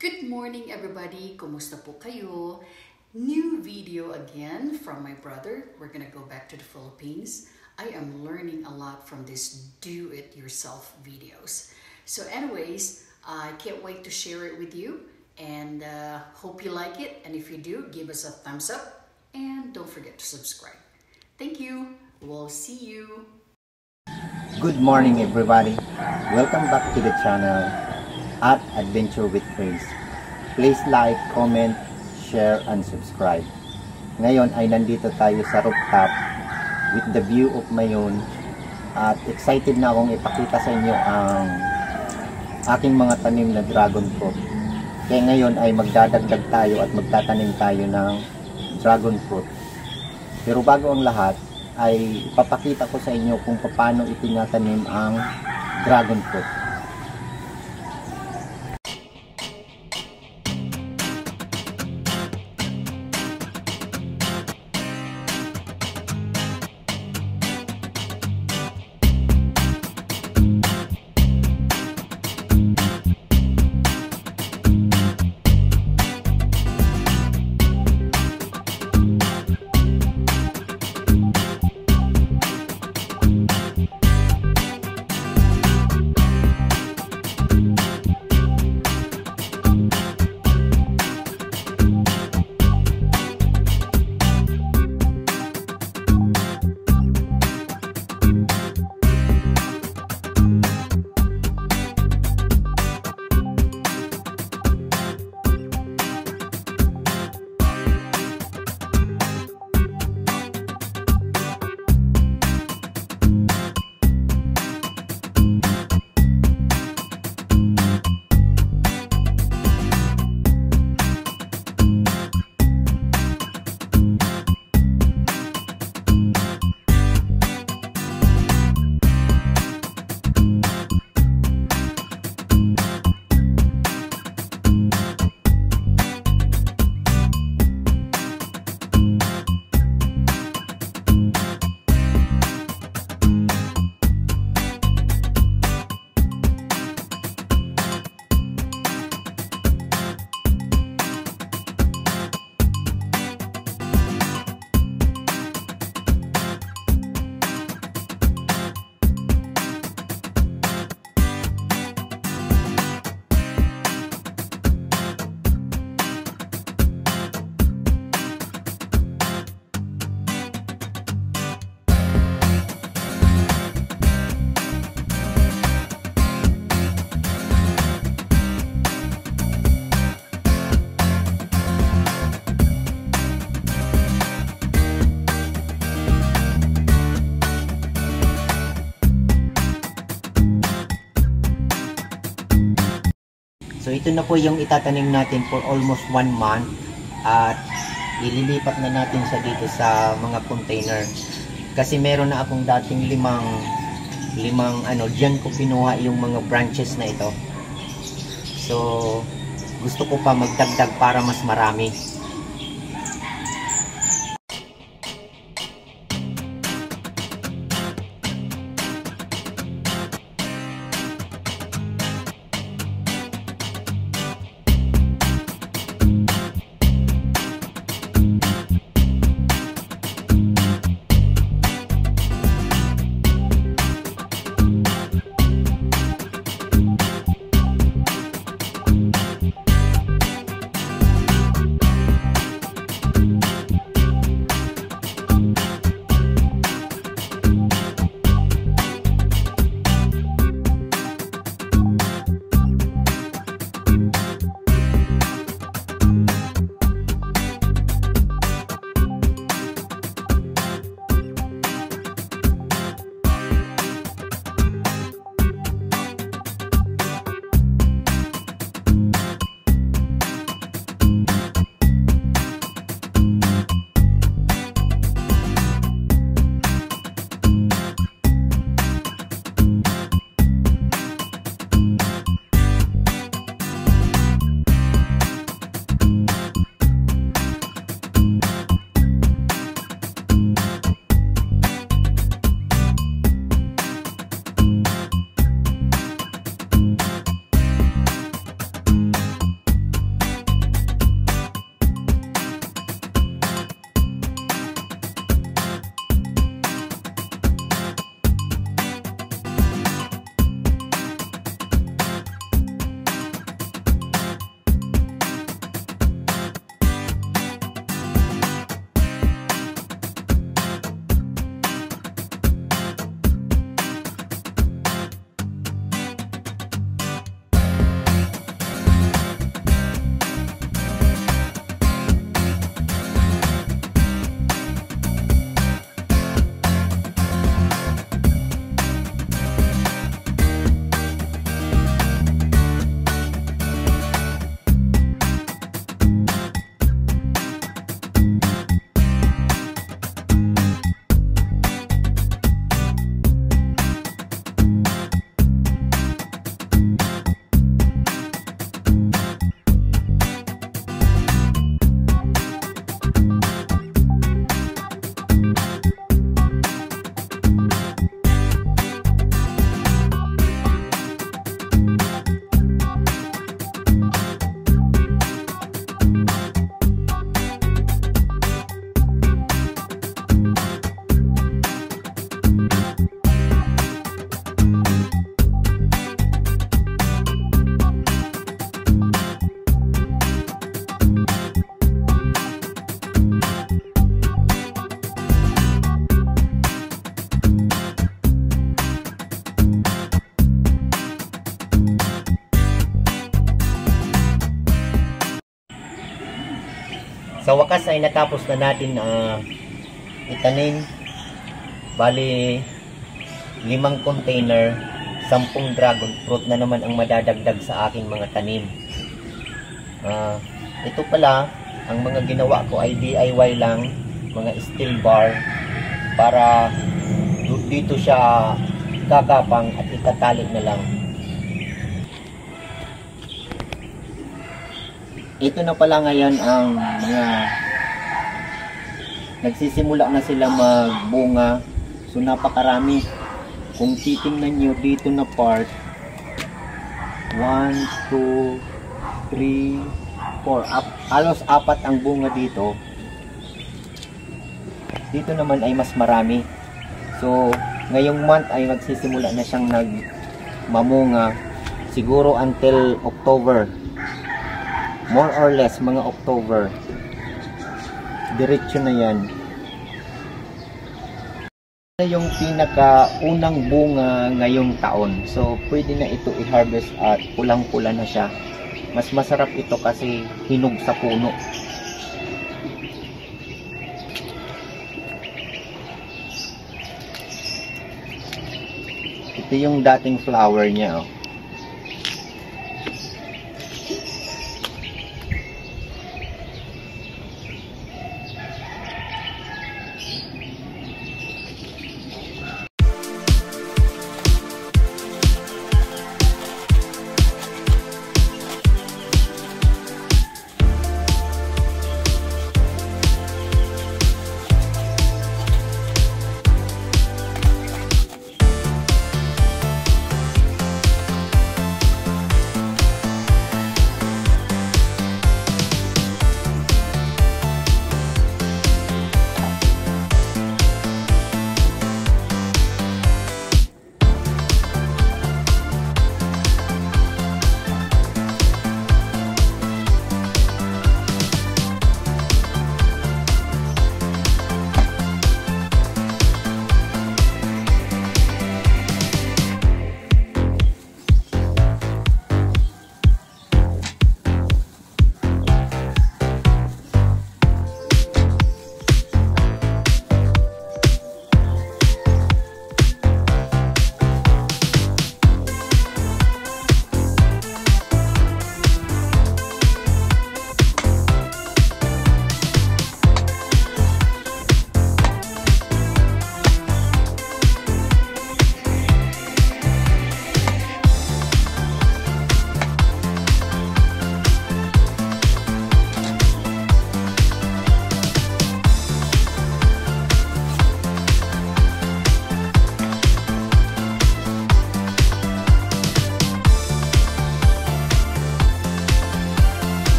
Good morning everybody! Kumusta po kayo? New video again from my brother. We're gonna go back to the Philippines. I am learning a lot from these do-it-yourself videos. So anyways, I can't wait to share it with you and hope you like it. And if you do, give us a thumbs up and don't forget to subscribe. Thank you. We'll see you. Good morning everybody. Welcome back to the channel at Adventure with Grace. Please like, comment, share, and subscribe. Ngayon ay nandito tayo sa rooftop with the view of Mayon at excited na akong ipakita sa inyo ang aking mga tanim na dragon fruit. Kaya ngayon ay magdadagdag tayo at magtatanim tayo ng dragon fruit. Pero bago ang lahat ay ipapakita ko sa inyo kung paano itinatanim ang dragon fruit. So ito na po yung itatanim natin for almost 1 month at ililipat na natin sa dito sa mga container kasi meron na akong dating limang diyan ko pinuha yung mga branches na ito. So gusto ko pa magdagdag para mas marami. Sa wakas ay natapos na natin itanim. Bali 5 container, 10 dragon fruit na naman ang madadagdag sa aking mga tanim. Ito pala, ang mga ginawa ko ay DIY lang, mga steel bar, para dito siya kakapang at itatali na lang. Ito na pala ngayon ang mga nagsisimula na sila magbunga. So napakarami. Kung titingnan nyo dito na part, 1, 2, 3, 4, halos 4 ang bunga dito. Dito naman ay mas marami. So ngayong month ay magsisimula na siyang nagmamunga, siguro until October, more or less mga October, diretso na yan. Yung pinakaunang bunga ngayong taon, so pwede na ito i-harvest at pulang-pula na siya. Mas masarap ito kasi hinog sa puno. Ito yung dating flower niya, oh.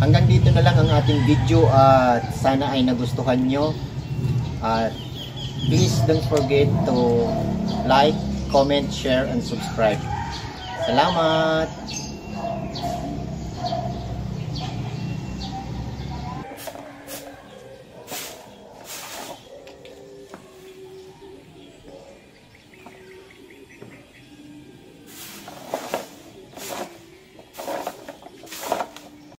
Hanggang dito na lang ang ating video at sana ay nagustuhan nyo. At please don't forget to like, comment, share, and subscribe. Salamat!